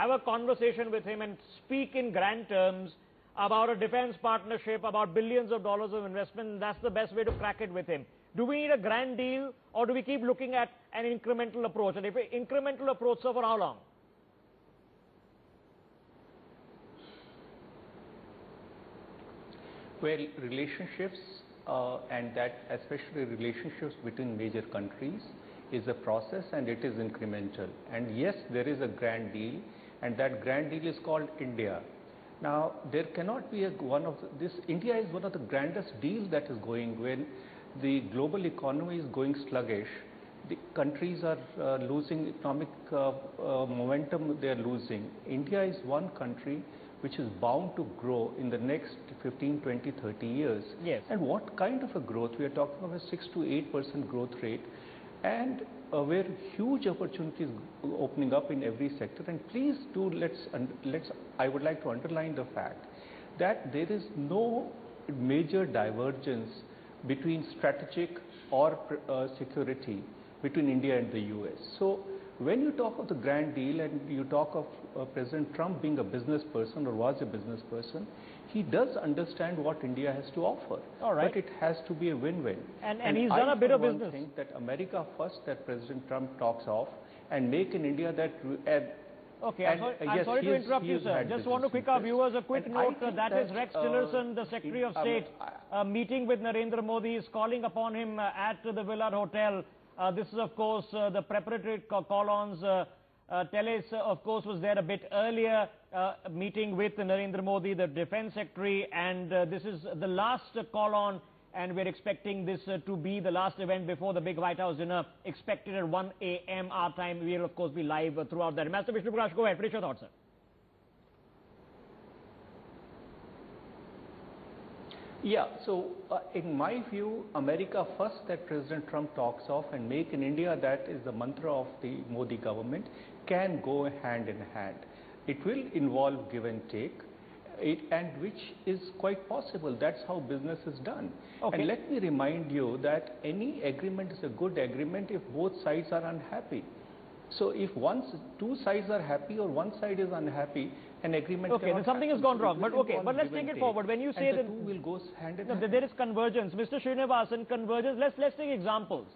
have a conversation with him and speak in grand terms about a defense partnership, about billions of dollars of investment, and that's the best way to crack it with him. Do we need a grand deal, or do we keep looking at an incremental approach? And if an incremental approach, so for how long? Well, relationships and that especially relationships between major countries is a process, and it is incremental. And yes, there is a grand deal, and that grand deal is called India. Now, there cannot be India is one of the grandest deals that is going when the global economy is going sluggish. The countries are losing economic momentum, they are losing. India is one country which is bound to grow in the next 15, 20, 30 years. Yes. And what kind of a growth? We are talking of a 6 to 8% growth rate, and where huge opportunities opening up in every sector. And please do, I would like to underline the fact that there is no major divergence between strategic or security between India and the US. So when you talk of the grand deal and you talk of President Trump being a business person or was a business person, he does understand what India has to offer. All right. But it has to be a win-win. And he's done a bit of business. I think that America first that President Trump talks of, and make in India that... Okay, I'm sorry to interrupt you, sir. Just want to quick our viewers a quick note. That is Rex Tillerson, the Secretary of State, meeting with Narendra Modi, is calling upon him at the Villard Hotel. This is, of course, the preparatory call-ons. Teles, of course, was there a bit earlier, meeting with Narendra Modi, the Defense Secretary, and this is the last call-on, and we're expecting this to be the last event before the big White House dinner, expected at 1 a.m. our time. We'll, of course, be live throughout that. Master Vishnu Prakash, go ahead. Finish your thoughts, sir. Yeah, so in my view, America first that President Trump talks of, and make in India that is the mantra of the Modi government, can go hand in hand. It will involve give and take, and which is quite possible. That's how business is done. Okay. And let me remind you that any agreement is a good agreement if both sides are unhappy. So if two sides are happy or one side is unhappy, an agreement. Okay, then something has gone wrong. But okay, but let's take it forward. When you say that the two will go hand in hand. There is convergence, Mr. Srinivasan, convergence. Let's take examples.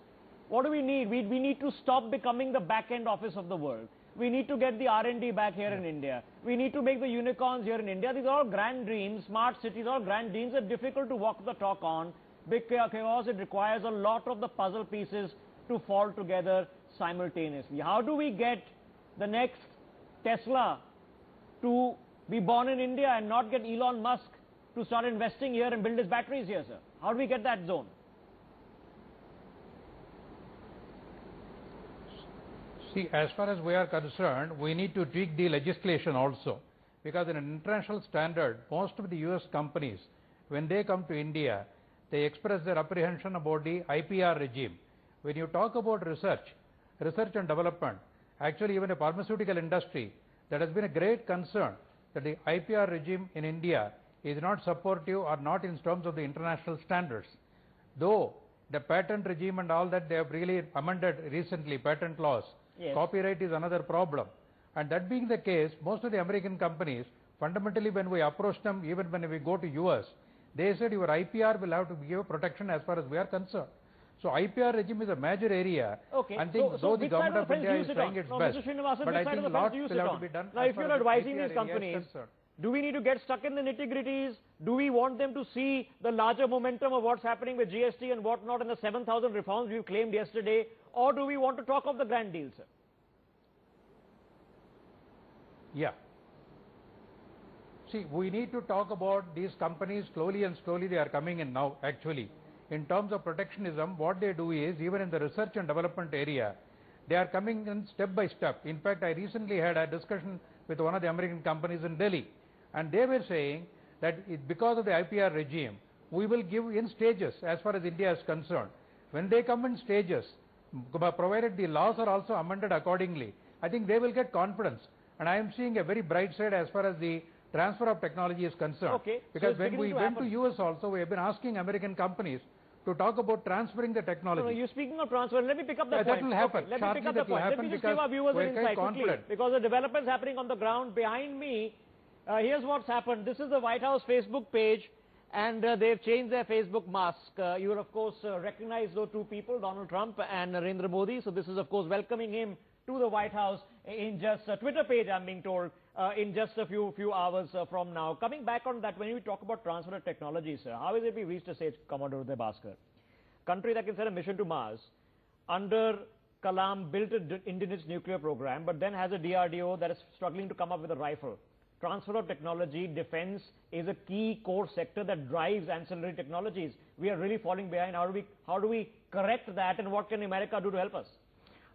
What do we need? We need to stop becoming the back-end office of the world. We need to get the R&D back here in India. We need to make the unicorns here in India. These are all grand dreams. Smart cities, all grand dreams are difficult to walk the talk on because it requires a lot of the puzzle pieces to fall together simultaneously. How do we get the next Tesla to be born in India and not get Elon Musk to start investing here and build his batteries here, sir? How do we get that zone? See, as far as we are concerned, we need to tweak the legislation also, because in an international standard, most of the US companies, when they come to India, they express their apprehension about the IPR regime. When you talk about research and development, actually even the pharmaceutical industry, that has been a great concern that the IPR regime in India is not supportive or not in terms of the international standards. Though the patent regime and all that, they have really amended recently, patent laws. Yes. Copyright is another problem. And that being the case, most of the American companies, fundamentally when we approach them, even when we go to US, they said your IPR will have to give protection as far as we are concerned. So IPR regime is a major area. Okay. And think though the government of India is trying its best, but I think a lot will have to be done. Now, if you're advising these companies, do we need to get stuck in the nitty-gritties? Do we want them to see the larger momentum of what's happening with GST and whatnot and the 7,000 reforms we claimed yesterday? Or do we want to talk of the grand deal, sir? Yeah. See, we need to talk about these companies slowly and slowly they are coming in now, actually. In terms of protectionism, what they do is, even in the research and development area, they are coming in step by step. In fact, I recently had a discussion with one of the American companies in Delhi, and they were saying that because of the IPR regime, we will give in stages as far as India is concerned. When they come in stages, provided the laws are also amended accordingly, I think they will get confidence. And I am seeing a very bright side as far as the transfer of technology is concerned. Okay. Because so when we went to US also, we have been asking American companies to talk about transferring the technology. No, you're speaking of transfer. Let me pick up the point. That will happen. Okay, let me pick up the point. Let me just give our viewers an insight quickly, because the developments happening on the ground behind me. Here's what's happened. This is the White House Facebook page, and they've changed their Facebook mask. You will, of course, recognize those two people, Donald Trump and Narendra Modi. So this is, of course, welcoming him to the White House in just a Twitter page, I'm being told, in just a few hours from now. Coming back on that, when we talk about transfer of technology, sir, how is it we reached a stage, Commodore Uday Bhaskar? Country that can send a mission to Mars, under Kalam built an indigenous nuclear program, but then has a DRDO that is struggling to come up with a rifle. Transfer of technology, defense is a key core sector that drives ancillary technologies. We are really falling behind. How do we correct that, and what can America do to help us?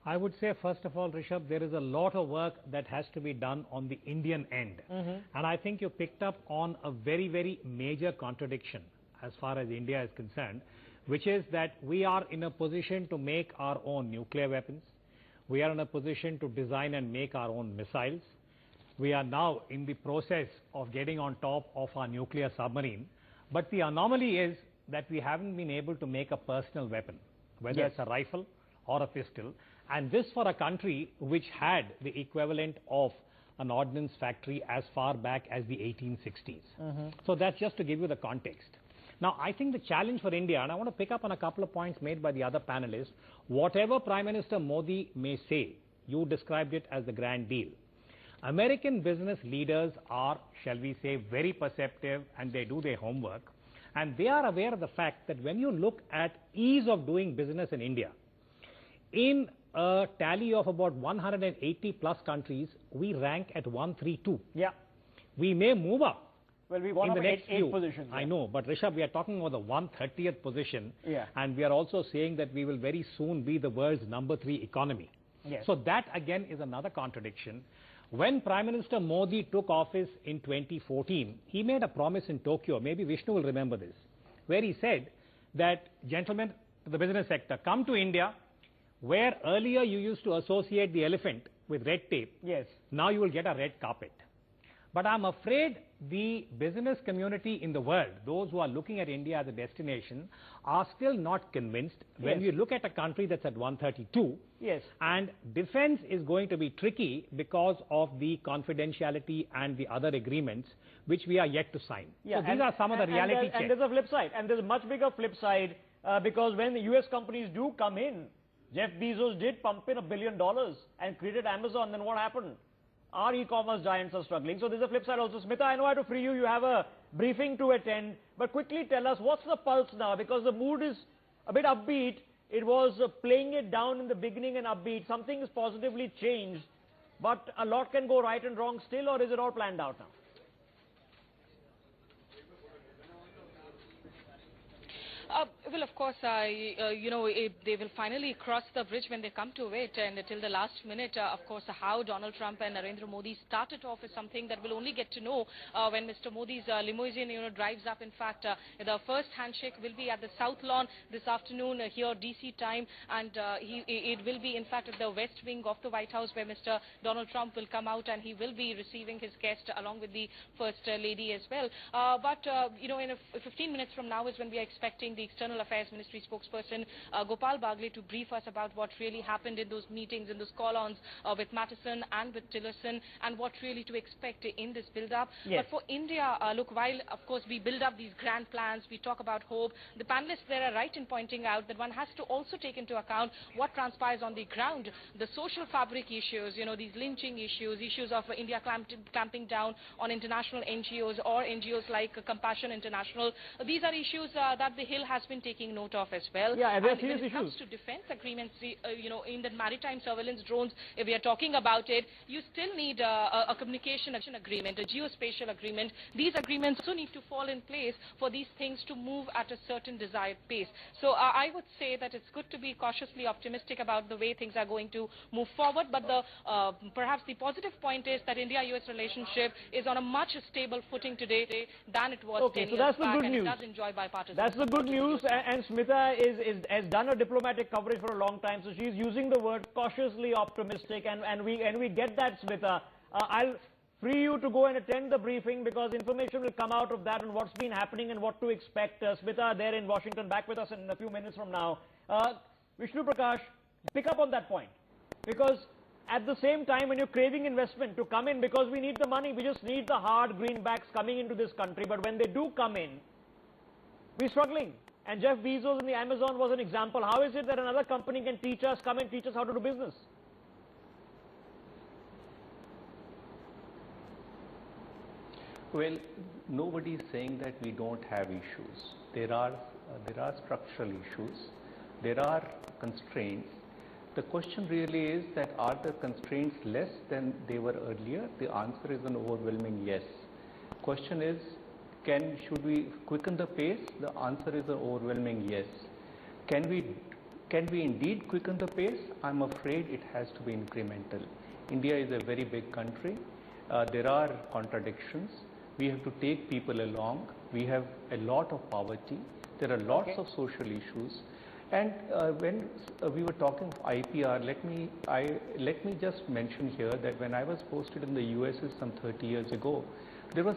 I would say, first of all, Rishabh, there is a lot of work that has to be done on the Indian end. And I think you picked up on a very, very major contradiction as far as India is concerned, which is that we are in a position to make our own nuclear weapons. We are in a position to design and make our own missiles. We are now in the process of getting on top of our nuclear submarine. But the anomaly is that we haven't been able to make a personal weapon, whether it's a rifle or a pistol. And this for a country which had the equivalent of an ordnance factory as far back as the 1860s. So that's just to give you the context. Now, I think the challenge for India, and I want to pick up on a couple of points made by the other panelists, whatever Prime Minister Modi may say, you described it as the grand deal. American business leaders are, shall we say, very perceptive, and they do their homework. And they are aware of the fact that when you look at ease of doing business in India, in a tally of about 180 plus countries, we rank at 132. Yeah. We may move up. Well, we won in the next eight positions. I know, but Rishabh, we are talking about the 130th position. Yeah. And we are also saying that we will very soon be the world's #3 economy. Yes. So that again is another contradiction. When Prime Minister Modi took office in 2014, he made a promise in Tokyo, maybe Vishnu will remember this, where he said that, gentlemen, the business sector, come to India, where earlier you used to associate the elephant with red tape. Yes. Now you will get a red carpet. But I'm afraid the business community in the world, those who are looking at India as a destination, are still not convinced. When you look at a country that's at 132, and defense is going to be tricky because of the confidentiality and the other agreements which we are yet to sign. So these are some of the reality checks. And there's a flip side, and there's a much bigger flip side, because when the US companies do come in, Jeff Bezos did pump in $1 billion and created Amazon, then what happened? Our e-commerce giants are struggling. So there's a flip side also. Smita, I know I have to free you. You have a briefing to attend. But quickly tell us, what's the pulse now? Because the mood is a bit upbeat. It was playing it down in the beginning and upbeat. Something has positively changed. But a lot can go right and wrong still, or is it all planned out now? Well, of course, they will finally cross the bridge when they come to it, and till the last minute, of course, how Donald Trump and Narendra Modi started off is something that we'll only get to know when Mr. Modi's limousine, drives up. In fact, the first handshake will be at the South Lawn this afternoon here, DC time, and it will be, in fact, at the West Wing of the White House, where Mr. Donald Trump will come out and he will be receiving his guest along with the First Lady as well. But in 15 minutes from now is when we are expecting the External Affairs Ministry spokesperson Gopal Bagle to brief us about what really happened in those meetings, in those call-ons with Matteson and with Tillerson, and what really to expect in this build-up. But for India, look, while of course we build up these grand plans, we talk about hope, the panelists there are right in pointing out that one has to also take into account what transpires on the ground, the social fabric issues, these lynching issues of India clamping down on international NGOs or NGOs like Compassion International. These are issues that the Hill has been taking note of as well. Yeah, and when it comes to defense agreements, in the maritime surveillance drones, if we are talking about it, you still need a communication agreement, a geospatial agreement. These agreements also need to fall in place for these things to move at a certain desired pace. So I would say that it's good to be cautiously optimistic about the way things are going to move forward, but perhaps the positive point is that India-US relationship is on a much stable footing today than it was 10 years that's the back, good and news. it does enjoy bipartisan. That's the good news, and Smita has done a diplomatic coverage for a long time, so she's using the word cautiously optimistic, and we get that, Smita. I'll free you to go and attend the briefing because information will come out of that and what's been happening and what to expect. Smita, there in Washington, back with us in a few minutes from now. Vishnu Prakash, pick up on that point, because at the same time when you're craving investment to come in, because we need the money, we just need the hard greenbacks coming into this country, but when they do come in, we're struggling. And Jeff Bezos in the Amazon was an example. How is it that another company can teach us, come and teach us how to do business? Well, nobody is saying that we don't have issues. There are structural issues. There are constraints. The question really is that are the constraints less than they were earlier? The answer is an overwhelming yes. Question is, should we quicken the pace? The answer is an overwhelming yes. Can we indeed quicken the pace? I'm afraid it has to be incremental. India is a very big country. There are contradictions. We have to take people along. We have a lot of poverty. There are lots of social issues. And when we were talking of IPR, let me just mention here that when I was posted in the US some 30 years ago, there was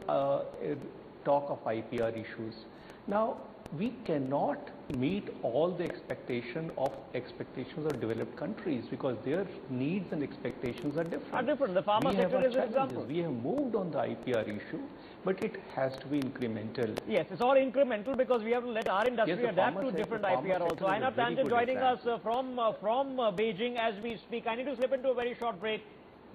a talk of IPR issues. Now, we cannot meet all the expectations of developed countries because their needs and expectations are different. The pharma sector is an example. We have moved on the IPR issue, but it has to be incremental. Yes, it's all incremental because we have to let our industry adapt to different IPR also. Aina Tangent joining us from Beijing as we speak. I need to slip into a very short break.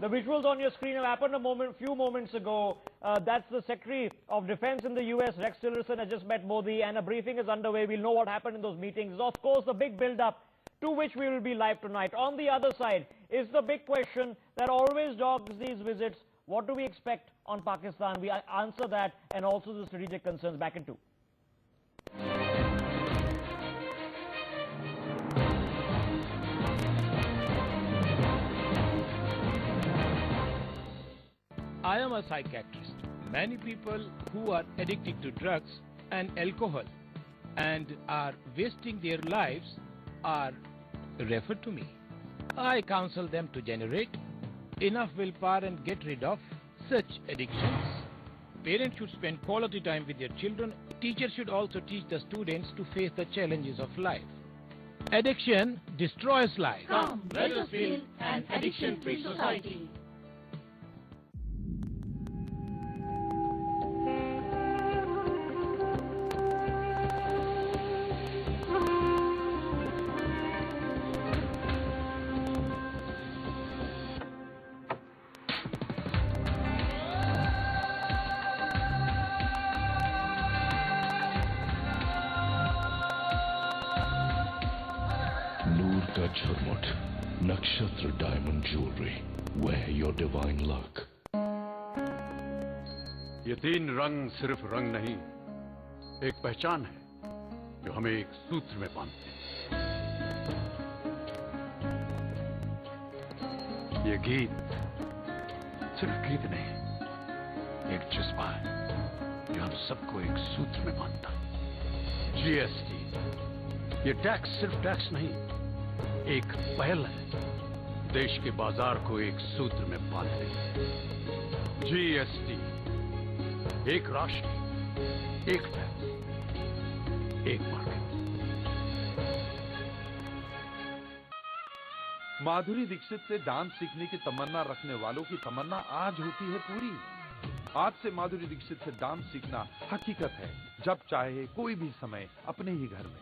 The visuals on your screen have happened a few moments ago. That's the Secretary of Defense in the US, Rex Tillerson, has just met Modi, and a briefing is underway. We'll know what happened in those meetings. Of course, the big build-up to which we will be live tonight. On the other side is the big question that always dogs these visits. What do we expect on Pakistan? We answer that and also the strategic concerns. Back in 2. I am a psychiatrist. Many people who are addicted to drugs and alcohol and are wasting their lives are referred to me. I counsel them to generate enough willpower and get rid of such addictions. Parents should spend quality time with their children. Teachers should also teach the students to face the challenges of life. Addiction destroys life. Come, let us build an addiction-free society. Churmut, Nakshatra Diamond Jewelry. Wear your divine luck. ये 3 रंग सिर्फ रंग नहीं, एक पहचान है जो हमें एक सूत्र में बांधते हैं। ये गीत सिर्फ गीत नहीं, एक जज्बा है जो हम सबको एक सूत्र में बांधता है। जीएसटी, ये टैक्स सिर्फ टैक्स नहीं, एक पहल है देश के बाजार को एक सूत्र में बांधने। जीएसटी, एक राष्ट्र, एक टैक्स, एक मार्केट। माधुरी दीक्षित से डांस सीखने की तमन्ना रखने वालों की तमन्ना आज होती है पूरी। आज से माधुरी दीक्षित से डांस सीखना हकीकत है, जब चाहे कोई भी समय अपने ही घर में।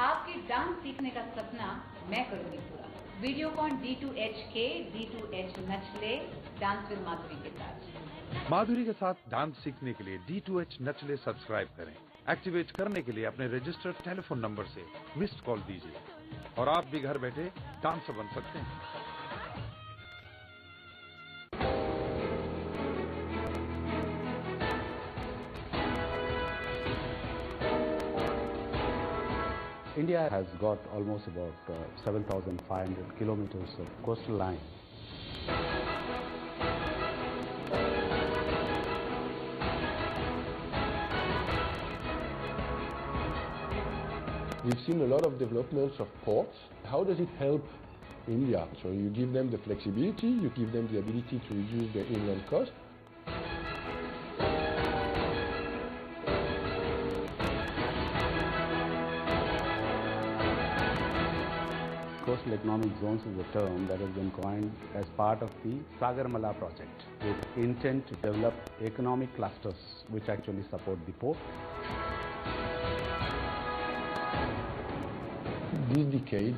आपके डांस सीखने का सपना मैं करूंगी पूरा। वीडियोकॉन D2H के D2H नचले डांस विद माधुरी के साथ। माधुरी के साथ डांस सीखने के लिए D2H नचले सब्सक्राइब करें। एक्टिवेट करने के लिए अपने रजिस्टर्ड टेलीफोन नंबर से मिस्ड कॉल दीजिए और आप भी घर बैठे डांसर बन सकते हैं। India has got almost about 7,500 kilometers of coastal line. We've seen a lot of developments of ports. How does it help India. So you give them the flexibility, you give them the ability to reduce their inland cost. Coastal economic zones is a term that has been coined as part of the Sagarmala project with intent to develop economic clusters which actually support the port. This decade